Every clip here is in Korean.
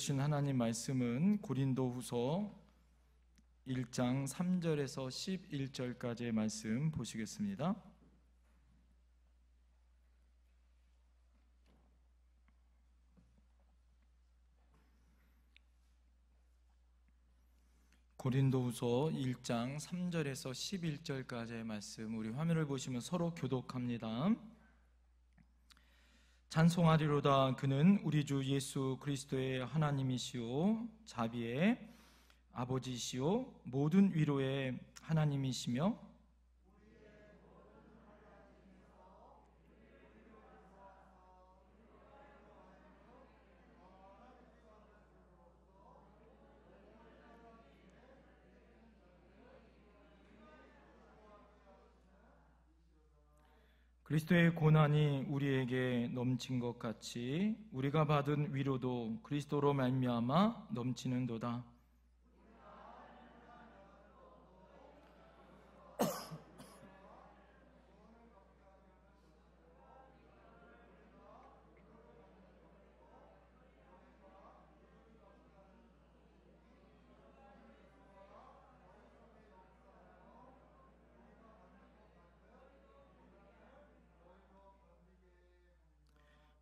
주신 하나님 말씀은 고린도후서 1장 3절에서 11절까지의 말씀 보시겠습니다. 고린도후서 1장 3절에서 11절까지의 말씀, 우리 화면을 보시면 서로 교독합니다. 찬송하리로다. 그는 우리 주 예수 그리스도의 하나님이시오 자비의 아버지시오 모든 위로의 하나님이시며 그리스도의 고난이 우리에게 넘친 것 같이 우리가 받은 위로도 그리스도로 말미암아 넘치는도다.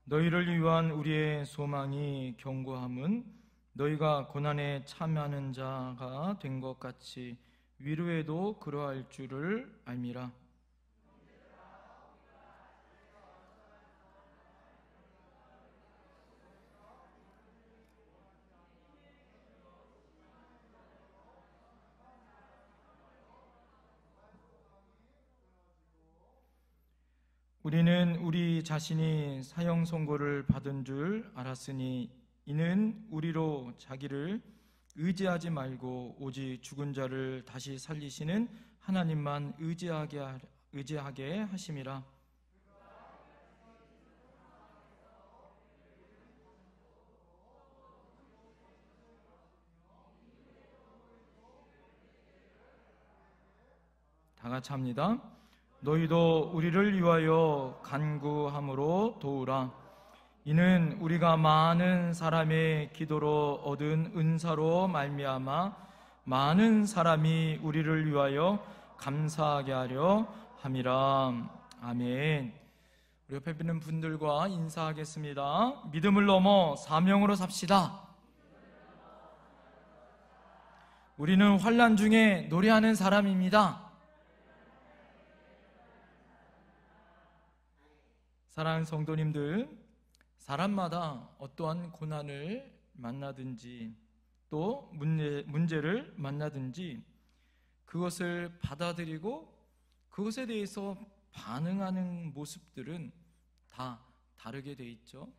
너희를 위한 우리의 소망이 견고함은 너희가 고난에 참여하는 자가 된 것 같이 위로에도 그러할 줄을 알미라. 우리는 우리 자신이 사형 선고를 받은 줄 알았으니 이는 우리로 자기를 의지하지 말고 오직 죽은 자를 다시 살리시는 하나님만 의지하게 하심이라. 다 같이 합니다. 너희도 우리를 위하여 간구함으로 도우라. 이는 우리가 많은 사람의 기도로 얻은 은사로 말미암아 많은 사람이 우리를 위하여 감사하게 하려 함이라. 아멘. 우리 옆에 있는 분들과 인사하겠습니다. 믿음을 넘어 사명으로 삽시다. 우리는 환난 중에 노래하는 사람입니다. 사랑하는 성도님들, 사람마다 어떠한 고난을 만나든지 또 문제를 만나든지 그것을 받아들이고 그것에 대해서 반응하는 모습들은 다 다르게 돼 있죠.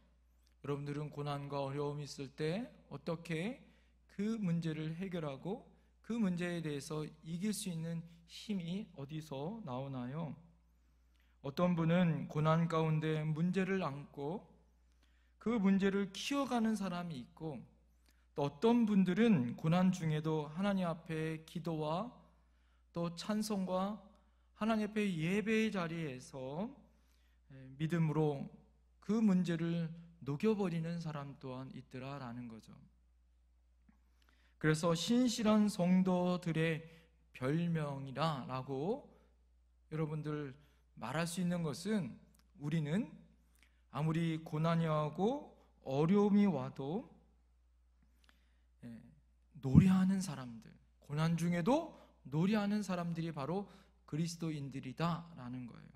여러분들은 고난과 어려움이 있을 때 어떻게 그 문제를 해결하고 그 문제에 대해서 이길 수 있는 힘이 어디서 나오나요? 어떤 분은 고난 가운데 문제를 안고 그 문제를 키워가는 사람이 있고, 또 어떤 분들은 고난 중에도 하나님 앞에 기도와 또 찬송과 하나님 앞에 예배의 자리에서 믿음으로 그 문제를 녹여버리는 사람 또한 있더라라는 거죠. 그래서 신실한 성도들의 별명이라고 여러분들 말할 수 있는 것은, 우리는 아무리 고난이 하고 어려움이 와도 노래하는 사람들, 고난 중에도 노래하는 사람들이 바로 그리스도인들이다 라는 거예요.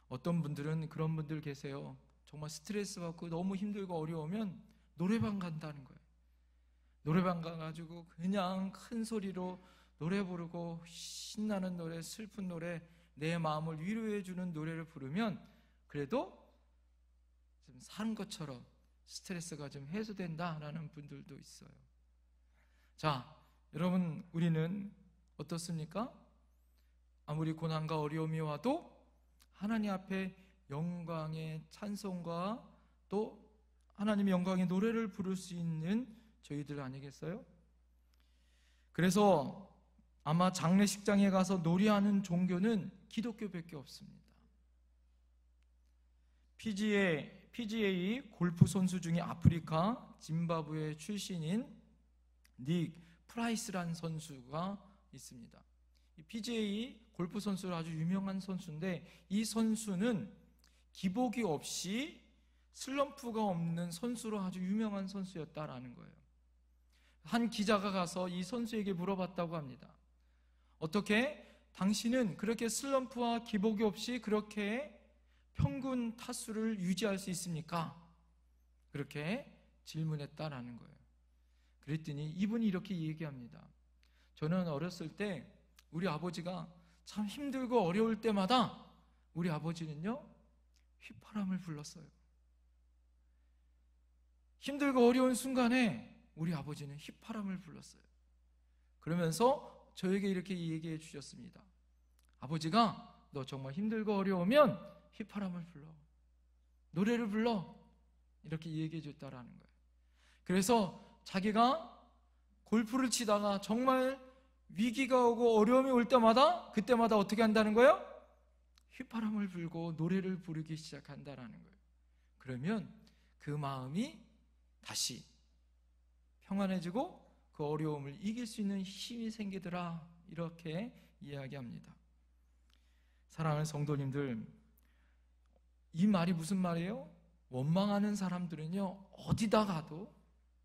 어떤 분들은 그런 분들 계세요. 정말 스트레스 받고 너무 힘들고 어려우면 노래방 간다는 거예요. 노래방 가가지고 그냥 큰 소리로 노래 부르고 신나는 노래, 슬픈 노래, 내 마음을 위로해주는 노래를 부르면 그래도 좀 산 것처럼 스트레스가 좀 해소된다라는 분들도 있어요. 자, 여러분, 우리는 어떻습니까? 아무리 고난과 어려움이 와도 하나님 앞에 영광의 찬송과 또 하나님의 영광의 노래를 부를 수 있는 저희들 아니겠어요? 그래서 아마 장례식장에 가서 노래하는 종교는 기독교밖에 없습니다. 피지에 PGA 골프 선수 중에 아프리카 짐바브웨 출신인 닉 프라이스라는 선수가 있습니다. 이 PGA 골프 선수로 아주 유명한 선수인데, 이 선수는 기복이 없이 슬럼프가 없는 선수로 아주 유명한 선수였다라는 거예요. 한 기자가 가서 이 선수에게 물어봤다고 합니다. 어떻게 당신은 그렇게 슬럼프와 기복이 없이 그렇게 평균 타수를 유지할 수 있습니까? 그렇게 질문했다라는 거예요. 그랬더니 이분이 이렇게 얘기합니다. 저는 어렸을 때 우리 아버지가 참 힘들고 어려울 때마다 우리 아버지는요, 휘파람을 불렀어요. 힘들고 어려운 순간에 우리 아버지는 휘파람을 불렀어요. 그러면서 저에게 이렇게 얘기해 주셨습니다. 아버지가 너 정말 힘들고 어려우면 휘파람을 불러, 노래를 불러, 이렇게 얘기해 줬다라는 거예요. 그래서 자기가 골프를 치다가 정말 위기가 오고 어려움이 올 때마다, 그때마다 어떻게 한다는 거예요? 휘파람을 불고 노래를 부르기 시작한다라는 거예요. 그러면 그 마음이 다시 평안해지고 그 어려움을 이길 수 있는 힘이 생기더라, 이렇게 이야기합니다. 사랑하는 성도님들, 이 말이 무슨 말이에요? 원망하는 사람들은요, 어디다 가도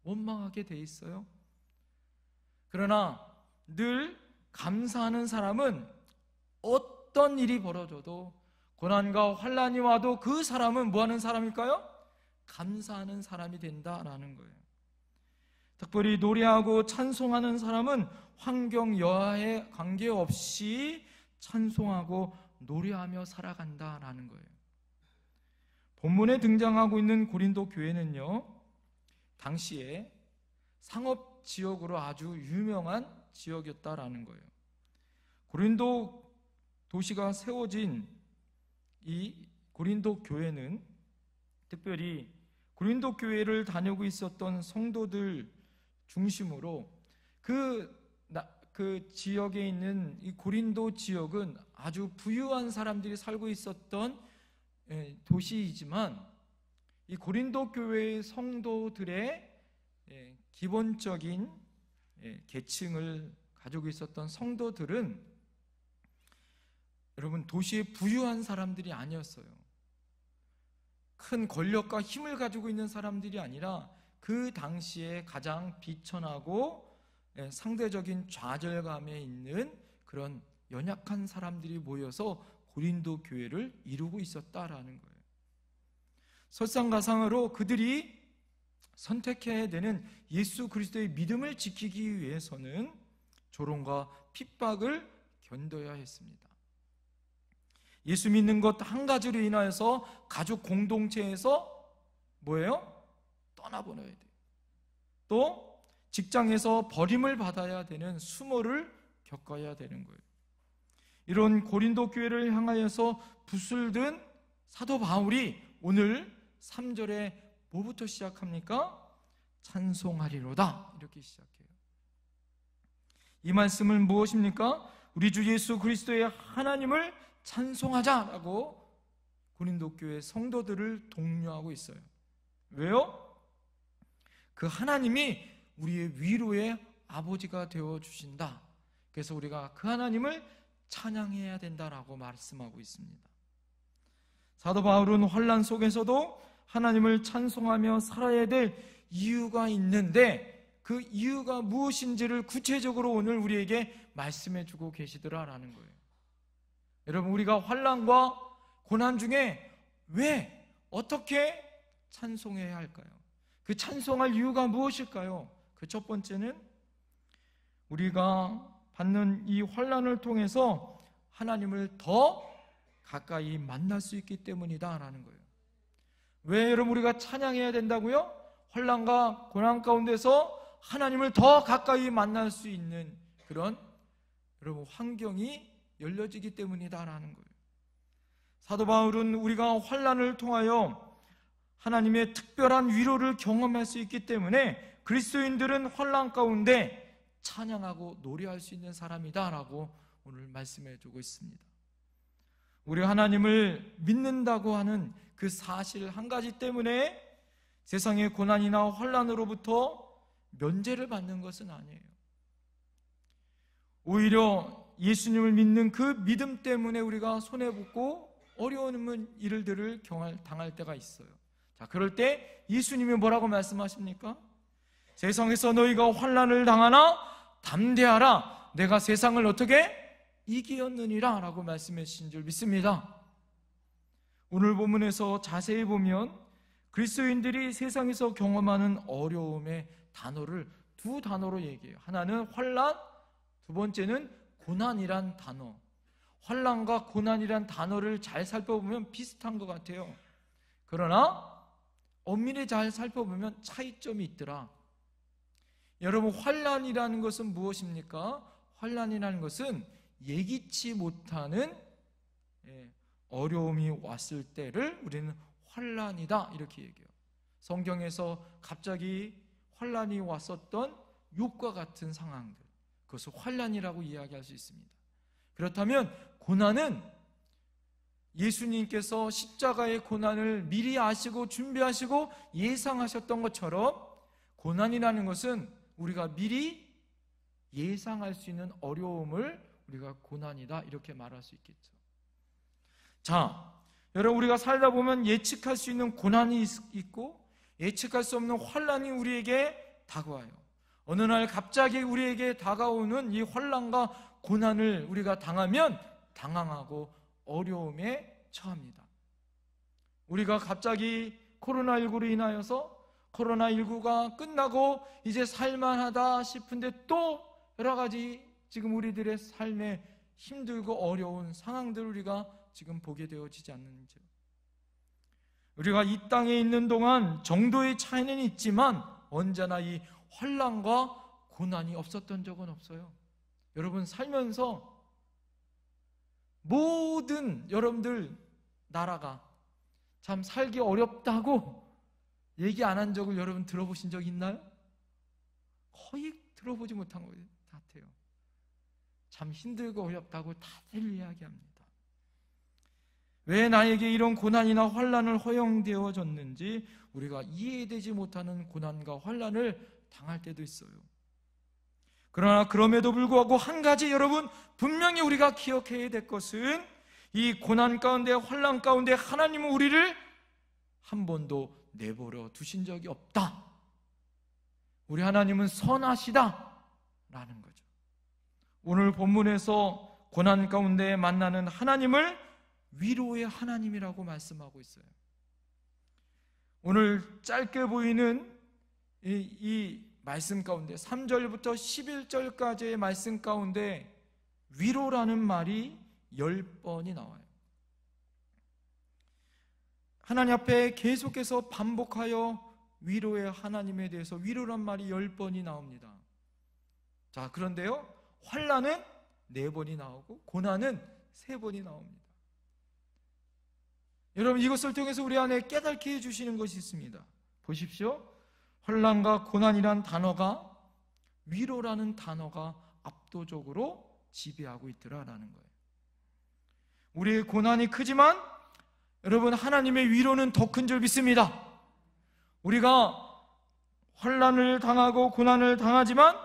원망하게 돼 있어요. 그러나 늘 감사하는 사람은 어떤 일이 벌어져도, 고난과 환난이 와도 그 사람은 뭐하는 사람일까요? 감사하는 사람이 된다라는 거예요. 특별히 노래하고 찬송하는 사람은 환경 여하에 관계없이 찬송하고 노래하며 살아간다라는 거예요. 본문에 등장하고 있는 고린도 교회는요, 당시에 상업 지역으로 아주 유명한 지역이었다라는 거예요. 고린도 도시가 세워진 이 고린도 교회는 특별히 고린도 교회를 다니고 있었던 성도들 중심으로 그 지역에 있는 이 고린도 지역은 아주 부유한 사람들이 살고 있었던 도시이지만, 이 고린도 교회의 성도들의 기본적인 계층을 가지고 있었던 성도들은 여러분, 도시의 부유한 사람들이 아니었어요. 큰 권력과 힘을 가지고 있는 사람들이 아니라 그 당시에 가장 비천하고 상대적인 좌절감에 있는 그런 연약한 사람들이 모여서 고린도 교회를 이루고 있었다라는 거예요. 설상가상으로 그들이 선택해야 되는 예수 그리스도의 믿음을 지키기 위해서는 조롱과 핍박을 견뎌야 했습니다. 예수 믿는 것 한 가지로 인하여서 가족 공동체에서 뭐예요? 떠나보내야 돼요. 또 직장에서 버림을 받아야 되는 수모를 겪어야 되는 거예요. 이런 고린도 교회를 향하여서 붓을 든 사도 바울이 오늘 3절에 뭐부터 시작합니까? 찬송하리로다, 이렇게 시작해요. 이 말씀은 무엇입니까? 우리 주 예수 그리스도의 하나님을 찬송하자라고 고린도 교회 성도들을 독려하고 있어요. 왜요? 그 하나님이 우리의 위로의 아버지가 되어주신다. 그래서 우리가 그 하나님을 찬양해야 된다라고 말씀하고 있습니다. 사도 바울은 환난 속에서도 하나님을 찬송하며 살아야 될 이유가 있는데, 그 이유가 무엇인지를 구체적으로 오늘 우리에게 말씀해 주고 계시더라라는 거예요. 여러분, 우리가 환난과 고난 중에 왜, 어떻게 찬송해야 할까요? 그 찬송할 이유가 무엇일까요? 그 첫 번째는 우리가 받는 이 환난을 통해서 하나님을 더 가까이 만날 수 있기 때문이다라는 거예요. 왜 여러분 우리가 찬양해야 된다고요? 환난과 고난 가운데서 하나님을 더 가까이 만날 수 있는 그런 여러분 환경이 열려지기 때문이다라는 거예요. 사도 바울은 우리가 환난을 통하여 하나님의 특별한 위로를 경험할 수 있기 때문에 그리스도인들은 환난 가운데 찬양하고 노래할 수 있는 사람이다라고 오늘 말씀해 주고 있습니다. 우리 하나님을 믿는다고 하는 그 사실 한 가지 때문에 세상의 고난이나 환난으로부터 면제를 받는 것은 아니에요. 오히려 예수님을 믿는 그 믿음 때문에 우리가 손해보고 어려운 일들을 당할 때가 있어요. 자, 그럴 때 예수님이 뭐라고 말씀하십니까? 세상에서 너희가 환난을 당하나 담대하라, 내가 세상을 어떻게 이기었느니라 라고 말씀해 주신 줄 믿습니다. 오늘 본문에서 자세히 보면 그리스도인들이 세상에서 경험하는 어려움의 단어를 두 단어로 얘기해요. 하나는 환난, 두 번째는 고난이란 단어. 환난과 고난이란 단어를 잘 살펴보면 비슷한 것 같아요. 그러나 엄밀히 잘 살펴보면 차이점이 있더라. 여러분, 환난이라는 것은 무엇입니까? 환난이라는 것은 예기치 못하는 어려움이 왔을 때를 우리는 환난이다 이렇게 얘기해요. 성경에서 갑자기 환난이 왔었던 욥과 같은 상황들, 그것을 환난이라고 이야기할 수 있습니다. 그렇다면 고난은 예수님께서 십자가의 고난을 미리 아시고 준비하시고 예상하셨던 것처럼 고난이라는 것은 우리가 미리 예상할 수 있는 어려움을 우리가 고난이다 이렇게 말할 수 있겠죠. 자, 여러분, 우리가 살다 보면 예측할 수 있는 고난이 있고 예측할 수 없는 환난이 우리에게 다가와요. 어느 날 갑자기 우리에게 다가오는 이 환난과 고난을 우리가 당하면 당황하고 어려움에 처합니다. 우리가 갑자기 코로나19로 인하여서 코로나19가 끝나고 이제 살만하다 싶은데 또 여러 가지 지금 우리들의 삶에 힘들고 어려운 상황들을 우리가 지금 보게 되어지지 않는지요. 우리가 이 땅에 있는 동안 정도의 차이는 있지만 언제나 이 환난과 고난이 없었던 적은 없어요. 여러분, 살면서 모든 여러분들 나라가 참 살기 어렵다고 얘기 안 한 적을 여러분 들어보신 적 있나요? 거의 들어보지 못한 것 같아요. 참 힘들고 어렵다고 다들 이야기합니다. 왜 나에게 이런 고난이나 환난을 허용되어졌는지 우리가 이해되지 못하는 고난과 환난을 당할 때도 있어요. 그러나 그럼에도 불구하고 한 가지 여러분 분명히 우리가 기억해야 될 것은 이 고난 가운데 환난 가운데 하나님은 우리를 한 번도 내버려 두신 적이 없다. 우리 하나님은 선하시다 라는 거죠. 오늘 본문에서 고난 가운데 만나는 하나님을 위로의 하나님이라고 말씀하고 있어요. 오늘 짧게 보이는 이 말씀 가운데 3절부터 11절까지의 말씀 가운데 위로라는 말이 10번이 나와요. 하나님 앞에 계속해서 반복하여 위로의 하나님에 대해서 위로란 말이 10번이 나옵니다. 자, 그런데요, 환난은 4번이 나오고 고난은 3번이 나옵니다. 여러분, 이것을 통해서 우리 안에 깨닫게 해주시는 것이 있습니다. 보십시오. 환난과 고난이란 단어가, 위로라는 단어가 압도적으로 지배하고 있더라라는 거예요. 우리의 고난이 크지만 여러분, 하나님의 위로는 더 큰 줄 믿습니다. 우리가 환난을 당하고 고난을 당하지만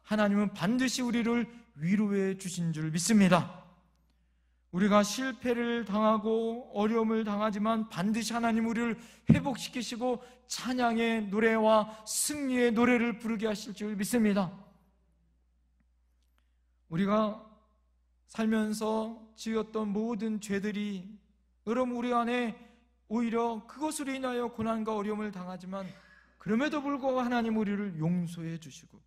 하나님은 반드시 우리를 위로해 주신 줄 믿습니다. 우리가 실패를 당하고 어려움을 당하지만 반드시 하나님 우리를 회복시키시고 찬양의 노래와 승리의 노래를 부르게 하실 줄 믿습니다. 우리가 살면서 지었던 모든 죄들이 여러분 우리 안에 오히려 그것으로 인하여 고난과 어려움을 당하지만 그럼에도 불구하고 하나님 우리를 용서해 주시고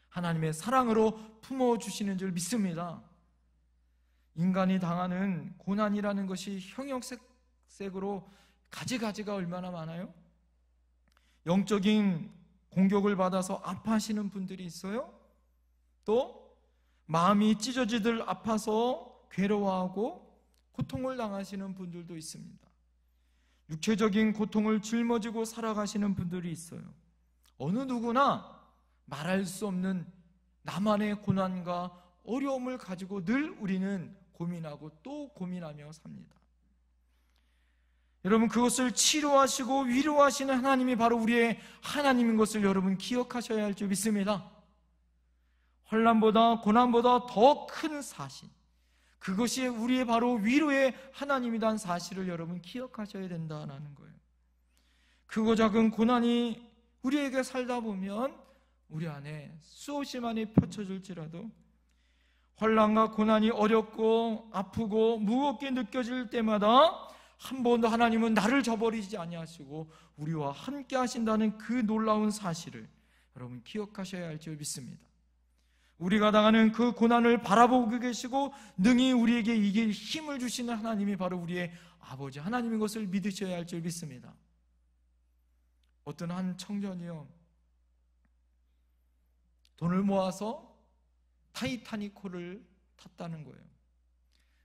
하나님의 사랑으로 품어주시는 줄 믿습니다. 인간이 당하는 고난이라는 것이 형형색색으로 가지가지가 얼마나 많아요? 영적인 공격을 받아서 아파하시는 분들이 있어요. 또 마음이 찢어지들 아파서 괴로워하고 고통을 당하시는 분들도 있습니다. 육체적인 고통을 짊어지고 살아가시는 분들이 있어요. 어느 누구나 말할 수 없는 나만의 고난과 어려움을 가지고 늘 우리는 고민하고 또 고민하며 삽니다. 여러분, 그것을 치료하시고 위로하시는 하나님이 바로 우리의 하나님인 것을 여러분 기억하셔야 할 줄 믿습니다. 환난보다 고난보다 더 큰 사실, 그것이 우리의 바로 위로의 하나님이란 사실을 여러분 기억하셔야 된다는 거예요. 크고 작은 고난이 우리에게 살다 보면 우리 안에 수없이 많이 펼쳐질지라도 환난과 고난이 어렵고 아프고 무겁게 느껴질 때마다 한 번도 하나님은 나를 저버리지 아니하시고 우리와 함께 하신다는 그 놀라운 사실을 여러분 기억하셔야 할 줄 믿습니다. 우리가 당하는 그 고난을 바라보고 계시고 능히 우리에게 이길 힘을 주시는 하나님이 바로 우리의 아버지 하나님인 것을 믿으셔야 할 줄 믿습니다. 어떤 한 청년이요, 돈을 모아서 타이타닉호를 탔다는 거예요.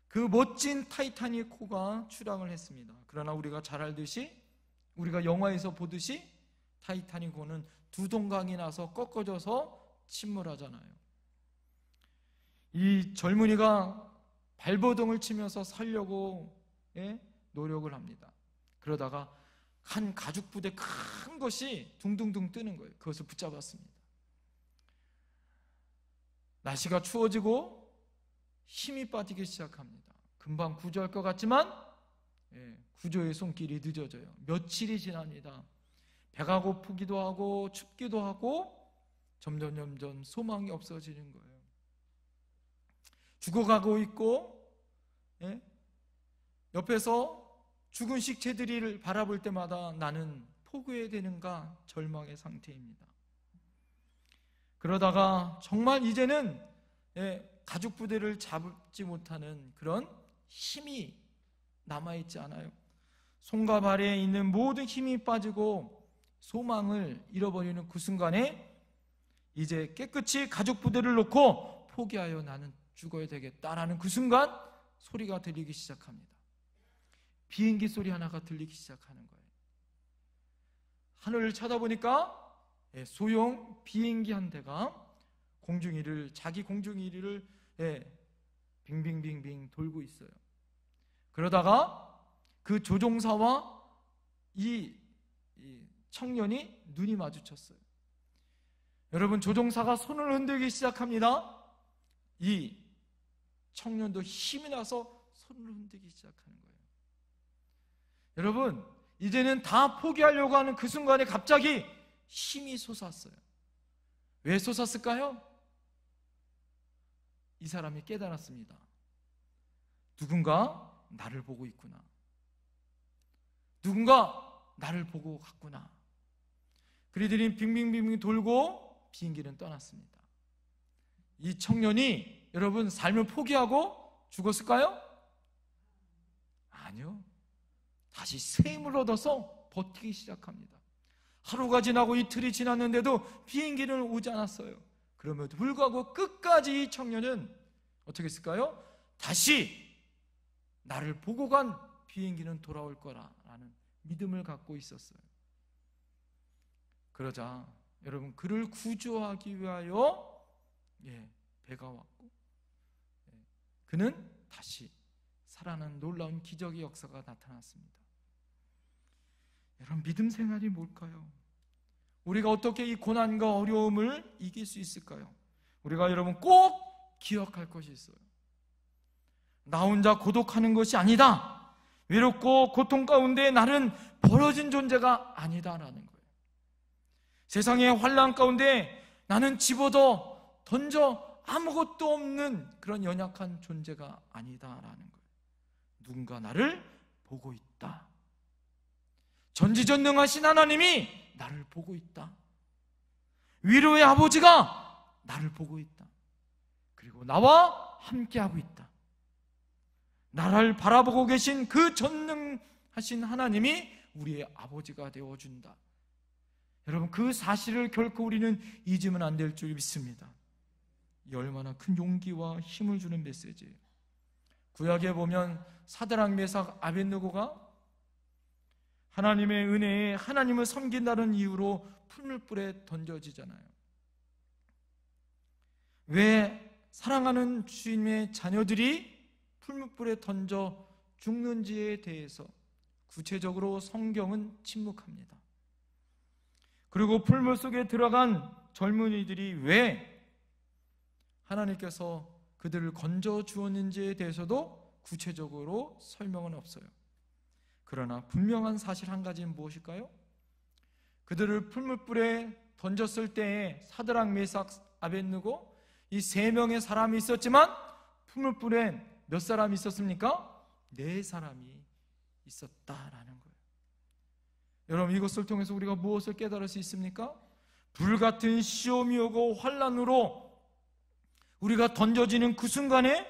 그 멋진 타이타닉호가 출항을 했습니다. 그러나 우리가 잘 알듯이, 우리가 영화에서 보듯이 타이타닉호는 두 동강이 나서 꺾어져서 침몰하잖아요. 이 젊은이가 발버둥을 치면서 살려고 노력을 합니다. 그러다가 한 가죽부대 큰 것이 둥둥둥 뜨는 거예요. 그것을 붙잡았습니다. 날씨가 추워지고 힘이 빠지기 시작합니다. 금방 구조할 것 같지만 구조의 손길이 늦어져요. 며칠이 지납니다. 배가 고프기도 하고 춥기도 하고 점점 소망이 없어지는 거예요. 죽어가고 있고 옆에서 죽은 식체들을 바라볼 때마다 나는 포기해야 되는가 절망의 상태입니다. 그러다가 정말 이제는 가죽 부대를 잡지 못하는 그런 힘이 남아있지 않아요. 손과 발에 있는 모든 힘이 빠지고 소망을 잃어버리는 그 순간에 이제 깨끗이 가죽 부대를 놓고 포기하여 나는 죽어야 되겠다라는 그 순간 소리가 들리기 시작합니다. 비행기 소리 하나가 들리기 시작하는 거예요. 하늘을 쳐다보니까 소형 비행기 한 대가 자기 공중위를 빙빙빙빙 돌고 있어요. 그러다가 그 조종사와 이 청년이 눈이 마주쳤어요. 여러분, 조종사가 손을 흔들기 시작합니다. 이 청년도 힘이 나서 손을 흔들기 시작하는 거예요. 여러분, 이제는 다 포기하려고 하는 그 순간에 갑자기 힘이 솟았어요. 왜 솟았을까요? 이 사람이 깨달았습니다. 누군가 나를 보고 있구나. 누군가 나를 보고 갔구나. 그리들이 빙빙빙빙 돌고 비행기는 떠났습니다. 이 청년이 여러분 삶을 포기하고 죽었을까요? 아니요. 다시 새 힘을 얻어서 버티기 시작합니다. 하루가 지나고 이틀이 지났는데도 비행기는 오지 않았어요. 그럼에도 불구하고 끝까지 이 청년은 어떻게 했을까요? 다시 나를 보고 간 비행기는 돌아올 거라는 믿음을 갖고 있었어요. 그러자 여러분, 그를 구조하기 위하여 배가 왔고 그는 다시 살아난 놀라운 기적의 역사가 나타났습니다. 여러분, 믿음 생활이 뭘까요? 우리가 어떻게 이 고난과 어려움을 이길 수 있을까요? 우리가 여러분 꼭 기억할 것이 있어요. 나 혼자 고독하는 것이 아니다. 외롭고 고통 가운데 나는 버려진 존재가 아니다라는 거예요. 세상의 환난 가운데 나는 집어도 던져 아무것도 없는 그런 연약한 존재가 아니다라는 거예요. 누군가 나를 보고 있다. 전지전능하신 하나님이 나를 보고 있다. 위로의 아버지가 나를 보고 있다. 그리고 나와 함께하고 있다. 나를 바라보고 계신 그 전능하신 하나님이 우리의 아버지가 되어준다. 여러분, 그 사실을 결코 우리는 잊으면 안 될 줄 믿습니다. 이 얼마나 큰 용기와 힘을 주는 메시지예요. 구약에 보면 사드락, 메삭, 아벳느고가 하나님의 은혜에 하나님을 섬긴다는 이유로 풀물불에 던져지잖아요. 왜 사랑하는 주님의 자녀들이 풀무불에 던져 죽는지에 대해서 구체적으로 성경은 침묵합니다. 그리고 풀물 속에 들어간 젊은이들이 왜 하나님께서 그들을 건져 주었는지에 대해서도 구체적으로 설명은 없어요. 그러나 분명한 사실 한 가지는 무엇일까요? 그들을 풀무불에 던졌을 때에 사드락, 메삭, 아벳느고 이 세 명의 사람이 있었지만 풀무불에 몇 사람이 있었습니까? 4사람이 있었다라는 거예요. 여러분, 이것을 통해서 우리가 무엇을 깨달을 수 있습니까? 불같은 시험이 오고 환난으로 우리가 던져지는 그 순간에,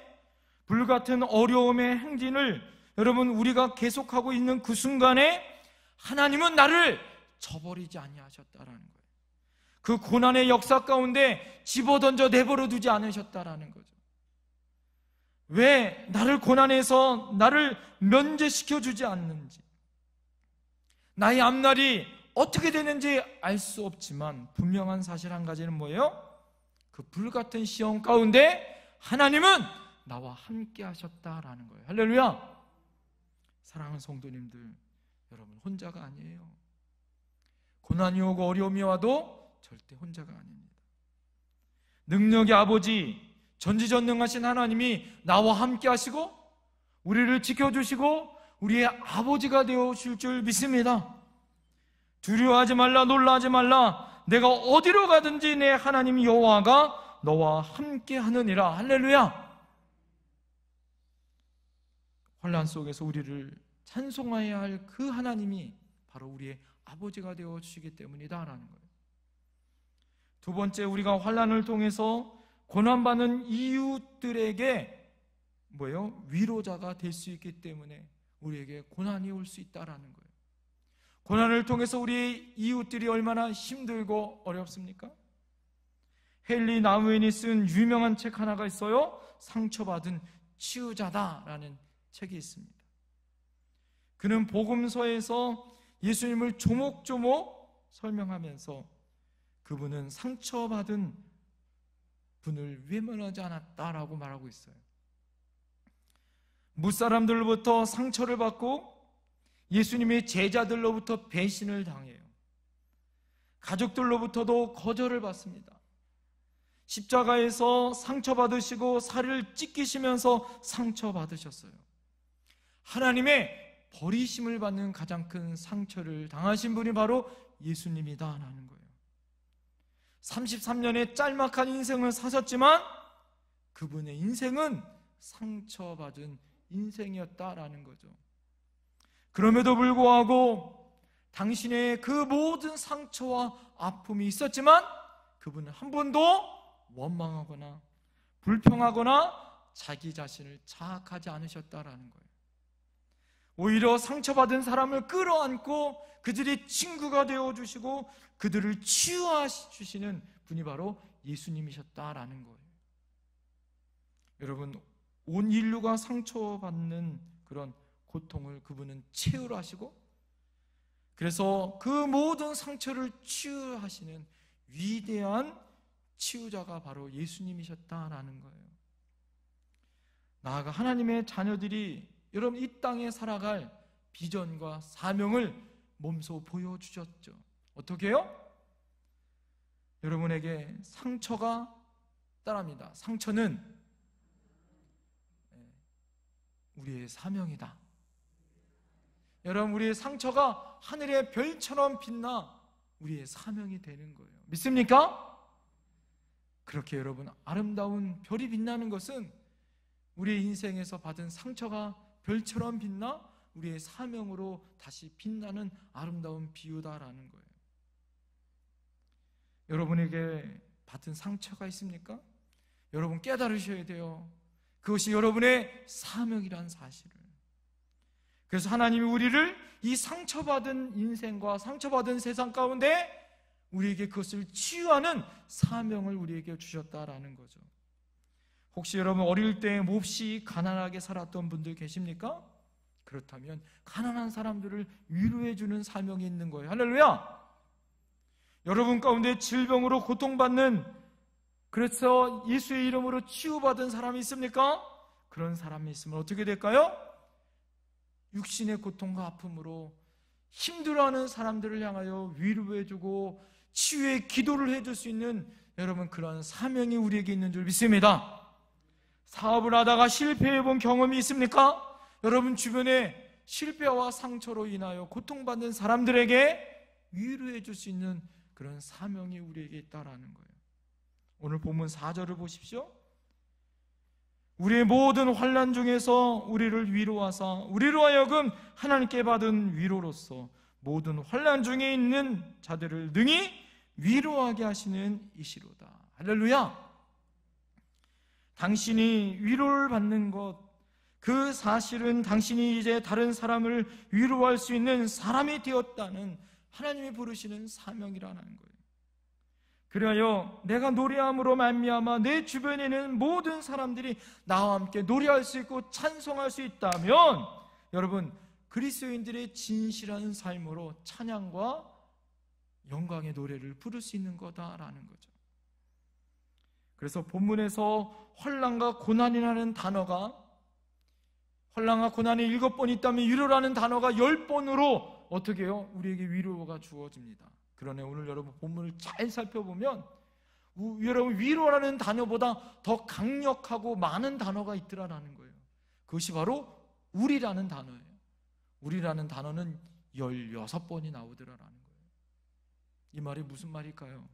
불같은 어려움의 행진을 여러분 우리가 계속하고 있는 그 순간에 하나님은 나를 저버리지 아니하셨다라는 거예요. 그 고난의 역사 가운데 집어던져 내버려 두지 않으셨다라는 거죠. 왜 나를 고난에서 나를 면제시켜 주지 않는지, 나의 앞날이 어떻게 되는지 알 수 없지만 분명한 사실 한 가지는 뭐예요? 그 불같은 시험 가운데 하나님은 나와 함께 하셨다라는 거예요. 할렐루야! 사랑하는 성도님들, 여러분 혼자가 아니에요. 고난이 오고 어려움이 와도 절대 혼자가 아닙니다. 능력의 아버지, 전지전능하신 하나님이 나와 함께 하시고 우리를 지켜주시고 우리의 아버지가 되어주실 줄 믿습니다. 두려워하지 말라, 놀라지 말라. 내가 어디로 가든지 내 하나님 여호와가 너와 함께 하느니라. 할렐루야! 환난 속에서 우리를 찬송해야 할 그 하나님이 바로 우리의 아버지가 되어주시기 때문이다라는 거예요. 두 번째, 우리가 환난을 통해서 고난받는 이웃들에게 위로자가 될 수 있기 때문에 우리에게 고난이 올 수 있다라는 거예요. 고난을 통해서 우리의 이웃들이 얼마나 힘들고 어렵습니까? 헨리 나우엔이 쓴 유명한 책 하나가 있어요. 상처받은 치유자다라는 책이 있습니다. 그는 복음서에서 예수님을 조목조목 설명하면서 그분은 상처받은 분을 외면하지 않았다라고 말하고 있어요. 무사람들로부터 상처를 받고 예수님의 제자들로부터 배신을 당해요. 가족들로부터도 거절을 받습니다. 십자가에서 상처받으시고 살을 찢기시면서 상처받으셨어요. 하나님의 버리심을 받는 가장 큰 상처를 당하신 분이 바로 예수님이다라는 거예요. 33년의 짤막한 인생을 사셨지만 그분의 인생은 상처받은 인생이었다라는 거죠. 그럼에도 불구하고 당신의 그 모든 상처와 아픔이 있었지만 그분은 한 번도 원망하거나 불평하거나 자기 자신을 자학하지 않으셨다라는 거예요. 오히려 상처받은 사람을 끌어안고 그들이 친구가 되어주시고 그들을 치유하시는 분이 바로 예수님이셨다라는 거예요. 여러분, 온 인류가 상처받는 그런 고통을 그분은 치유를 하시고, 그래서 그 모든 상처를 치유하시는 위대한 치유자가 바로 예수님이셨다라는 거예요. 나아가 하나님의 자녀들이 여러분 이 땅에 살아갈 비전과 사명을 몸소 보여주셨죠. 어떻게 해요? 여러분에게 상처가 따릅니다. 상처는 우리의 사명이다. 여러분, 우리의 상처가 하늘의 별처럼 빛나 우리의 사명이 되는 거예요. 믿습니까? 그렇게 여러분, 아름다운 별이 빛나는 것은 우리의 인생에서 받은 상처가 별처럼 빛나 우리의 사명으로 다시 빛나는 아름다운 비유다라는 거예요. 여러분에게 받은 상처가 있습니까? 여러분 깨달으셔야 돼요. 그것이 여러분의 사명이란 사실을. 그래서 하나님이 우리를 이 상처받은 인생과 상처받은 세상 가운데 우리에게 그것을 치유하는 사명을 우리에게 주셨다라는 거죠. 혹시 여러분 어릴 때 몹시 가난하게 살았던 분들 계십니까? 그렇다면 가난한 사람들을 위로해주는 사명이 있는 거예요. 할렐루야! 여러분 가운데 질병으로 고통받는, 그래서 예수의 이름으로 치유받은 사람이 있습니까? 그런 사람이 있으면 어떻게 될까요? 육신의 고통과 아픔으로 힘들어하는 사람들을 향하여 위로해주고 치유의 기도를 해줄 수 있는 여러분 그러한 사명이 우리에게 있는 줄 믿습니다. 사업을 하다가 실패해본 경험이 있습니까? 여러분 주변에 실패와 상처로 인하여 고통받는 사람들에게 위로해줄 수 있는 그런 사명이 우리에게 있다라는 거예요. 오늘 본문 4절을 보십시오. 우리의 모든 환난 중에서 우리를 위로하사 우리로 하여금 하나님께 받은 위로로서 모든 환난 중에 있는 자들을 능히 위로하게 하시는 이시로다. 할렐루야. 당신이 위로를 받는 것, 그 사실은 당신이 이제 다른 사람을 위로할 수 있는 사람이 되었다는 하나님이 부르시는 사명이라는 거예요. 그리하여 내가 노래함으로 말미암아 내 주변에는 모든 사람들이 나와 함께 노래할 수 있고 찬송할 수 있다면, 여러분 그리스도인들의 진실한 삶으로 찬양과 영광의 노래를 부를 수 있는 거다라는 거죠. 그래서 본문에서 환난과 고난이라는 단어가, 환난과 고난이 7번 있다면 위로라는 단어가 10번으로 어떻게 해요? 우리에게 위로가 주어집니다. 그러네, 오늘 여러분 본문을 잘 살펴보면 여러분 위로라는 단어보다 더 강력하고 많은 단어가 있더라라는 거예요. 그것이 바로 우리라는 단어예요. 우리라는 단어는 16번이 나오더라라는 거예요. 이 말이 무슨 말일까요?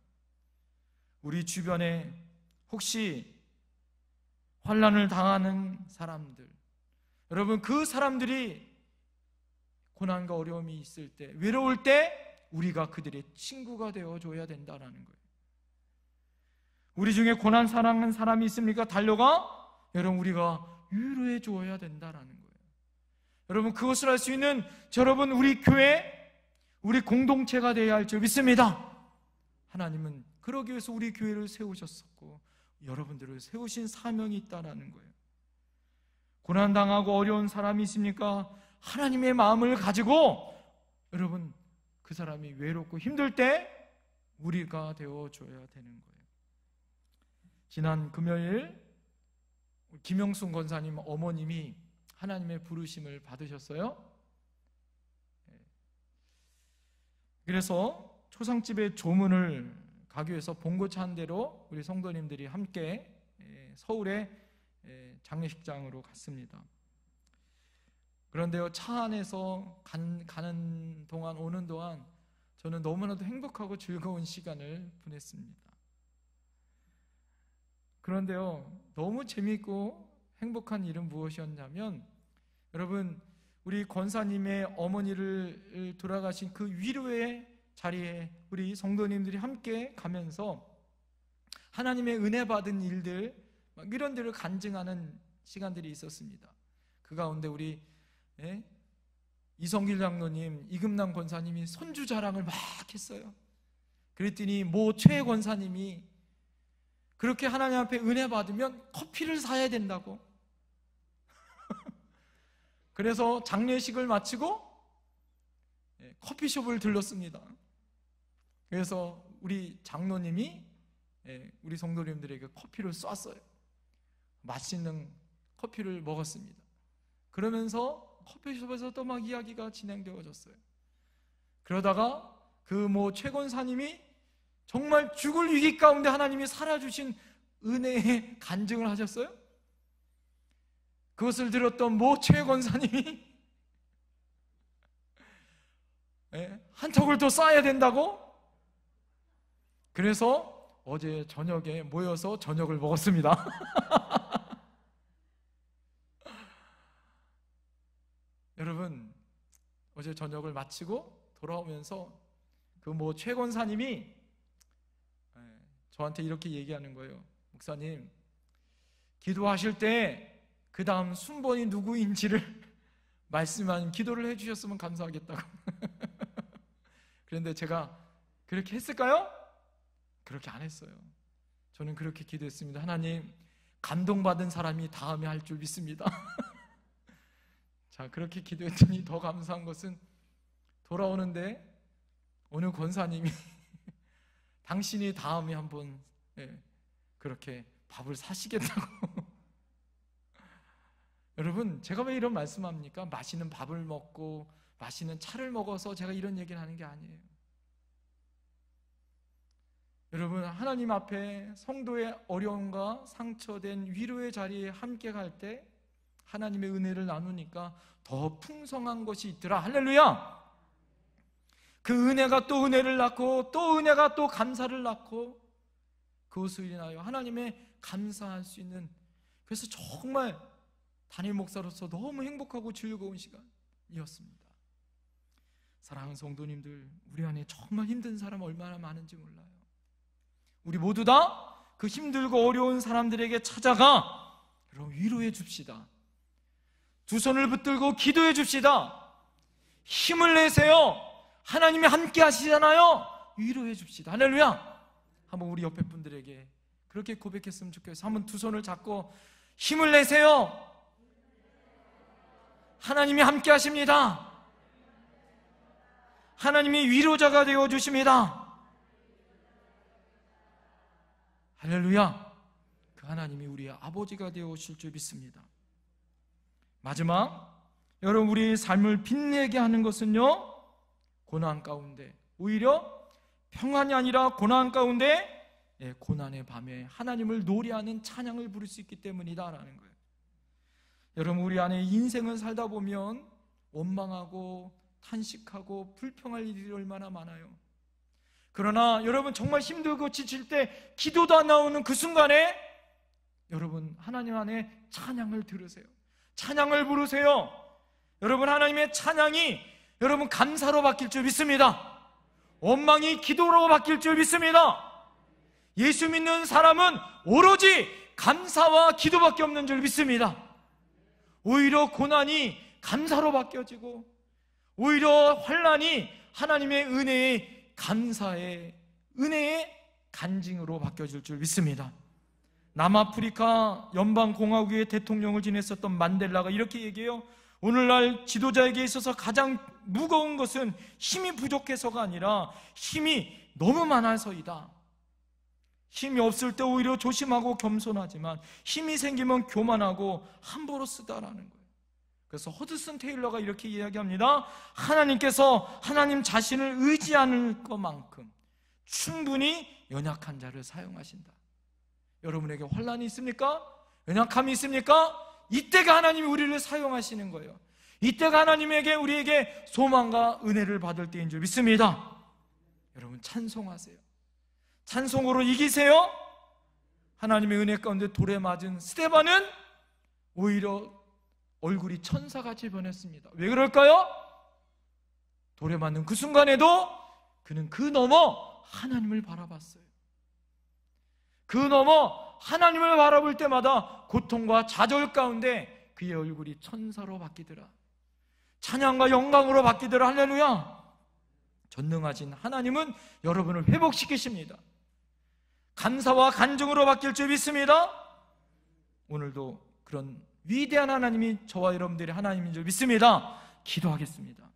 우리 주변에 혹시 환난을 당하는 사람들, 여러분 그 사람들이 고난과 어려움이 있을 때, 외로울 때 우리가 그들의 친구가 되어줘야 된다는 거예요. 우리 중에 고난 사랑하는 사람이 있습니까? 달려가 여러분 우리가 위로해 주어야 된다는 거예요. 여러분 그것을 할 수 있는 여러분 우리 교회, 우리 공동체가 되어야 할 줄 믿습니다. 하나님은 그러기 위해서 우리 교회를 세우셨었고 여러분들을 세우신 사명이 있다는 거예요. 고난당하고 어려운 사람이 있습니까? 하나님의 마음을 가지고 여러분 그 사람이 외롭고 힘들 때 우리가 되어줘야 되는 거예요. 지난 금요일 김영순 권사님 어머님이 하나님의 부르심을 받으셨어요. 그래서 초상집의 조문을 가기 위해서 봉고차 한 대로 우리 성도님들이 함께 서울의 장례식장으로 갔습니다. 그런데요, 차 안에서 가는 동안, 오는 동안 저는 너무나도 행복하고 즐거운 시간을 보냈습니다. 그런데요, 너무 재미있고 행복한 일은 무엇이었냐면, 여러분 우리 권사님의 어머니를 돌아가신 그 위로의 자리에 우리 성도님들이 함께 가면서 하나님의 은혜 받은 일들, 이런 데를 간증하는 시간들이 있었습니다. 그 가운데 우리 이성길 장로님, 이금남 권사님이 손주 자랑을 막 했어요. 그랬더니 최 권사님이 그렇게 하나님 앞에 은혜 받으면 커피를 사야 된다고. 그래서 장례식을 마치고 커피숍을 들렀습니다. 그래서 우리 장로님이 우리 성도님들에게 커피를 쐈어요. 맛있는 커피를 먹었습니다. 그러면서 커피숍에서 또 막 이야기가 진행되어졌어요. 그러다가 그 최 권사님이 정말 죽을 위기 가운데 하나님이 살아주신 은혜의 간증을 하셨어요. 그것을 들었던 최 권사님이 한 턱을 더 쏴야 된다고? 그래서 어제 저녁에 모여서 저녁을 먹었습니다. 여러분 어제 저녁을 마치고 돌아오면서 그 최 권사님이 저한테 이렇게 얘기하는 거예요. 목사님, 기도하실 때 그 다음 순번이 누구인지를 말씀한 기도를 해주셨으면 감사하겠다고. 그런데 제가 그렇게 했을까요? 그렇게 안 했어요. 저는 그렇게 기도했습니다. 하나님, 감동받은 사람이 다음에 할 줄 믿습니다. 자, 그렇게 기도했더니 더 감사한 것은 돌아오는데 오늘 권사님이 당신이 다음에 한번 그렇게 밥을 사시겠다고. 여러분, 제가 왜 이런 말씀합니까? 맛있는 밥을 먹고 맛있는 차를 먹어서 제가 이런 얘기를 하는 게 아니에요. 여러분, 하나님 앞에 성도의 어려움과 상처된 위로의 자리에 함께 갈 때 하나님의 은혜를 나누니까 더 풍성한 것이 있더라. 할렐루야! 그 은혜가 또 은혜를 낳고 또 은혜가 또 감사를 낳고 그것을 인하여 하나님의 감사할 수 있는, 그래서 정말 담임 목사로서 너무 행복하고 즐거운 시간이었습니다. 사랑하는 성도님들, 우리 안에 정말 힘든 사람 얼마나 많은지 몰라요. 우리 모두 다 그 힘들고 어려운 사람들에게 찾아가 여러분 위로해 줍시다. 두 손을 붙들고 기도해 줍시다. 힘을 내세요. 하나님이 함께 하시잖아요. 위로해 줍시다. 할렐루야. 한번 우리 옆에 분들에게 그렇게 고백했으면 좋겠어요. 한번 두 손을 잡고 힘을 내세요. 하나님이 함께 하십니다. 하나님이 위로자가 되어 주십니다. 할렐루야. 그 하나님이 우리의 아버지가 되어 오실 줄 믿습니다. 마지막, 여러분, 우리의 삶을 빛내게 하는 것은요, 고난 가운데, 오히려 평안이 아니라 고난 가운데, 고난의 밤에 하나님을 노래하는 찬양을 부를 수 있기 때문이다라는 거예요. 여러분, 우리 안에 인생을 살다 보면 원망하고 탄식하고 불평할 일이 얼마나 많아요. 그러나 여러분, 정말 힘들고 지칠 때 기도도 안 나오는 그 순간에 여러분, 하나님 안에 찬양을 들으세요. 찬양을 부르세요. 여러분, 하나님의 찬양이 여러분 감사로 바뀔 줄 믿습니다. 원망이 기도로 바뀔 줄 믿습니다. 예수 믿는 사람은 오로지 감사와 기도밖에 없는 줄 믿습니다. 오히려 고난이 감사로 바뀌어지고 오히려 환난이 하나님의 은혜의 감사의 은혜의 간증으로 바뀌어질 줄 믿습니다. 남아프리카 연방공화국의 대통령을 지냈었던 만델라가 이렇게 얘기해요. 오늘날 지도자에게 있어서 가장 무거운 것은 힘이 부족해서가 아니라 힘이 너무 많아서이다. 힘이 없을 때 오히려 조심하고 겸손하지만 힘이 생기면 교만하고 함부로 쓰다라는 거예요. 그래서 허드슨 테일러가 이렇게 이야기합니다. 하나님께서 하나님 자신을 의지하는 것만큼 충분히 연약한 자를 사용하신다. 여러분에게 환난이 있습니까? 연약함이 있습니까? 이때가 하나님이 우리를 사용하시는 거예요. 이때가 하나님에게 우리에게 소망과 은혜를 받을 때인 줄 믿습니다. 여러분, 찬송하세요. 찬송으로 이기세요. 하나님의 은혜 가운데 돌에 맞은 스데반은 오히려 얼굴이 천사같이 변했습니다. 왜 그럴까요? 돌에 맞는 그 순간에도 그는 그 너머 하나님을 바라봤어요. 그 너머 하나님을 바라볼 때마다 고통과 좌절 가운데 그의 얼굴이 천사로 바뀌더라. 찬양과 영광으로 바뀌더라. 할렐루야. 전능하신 하나님은 여러분을 회복시키십니다. 감사와 간증으로 바뀔 줄 믿습니다. 오늘도 그런 위대한 하나님이 저와 여러분들의 하나님인 줄 믿습니다. 기도하겠습니다.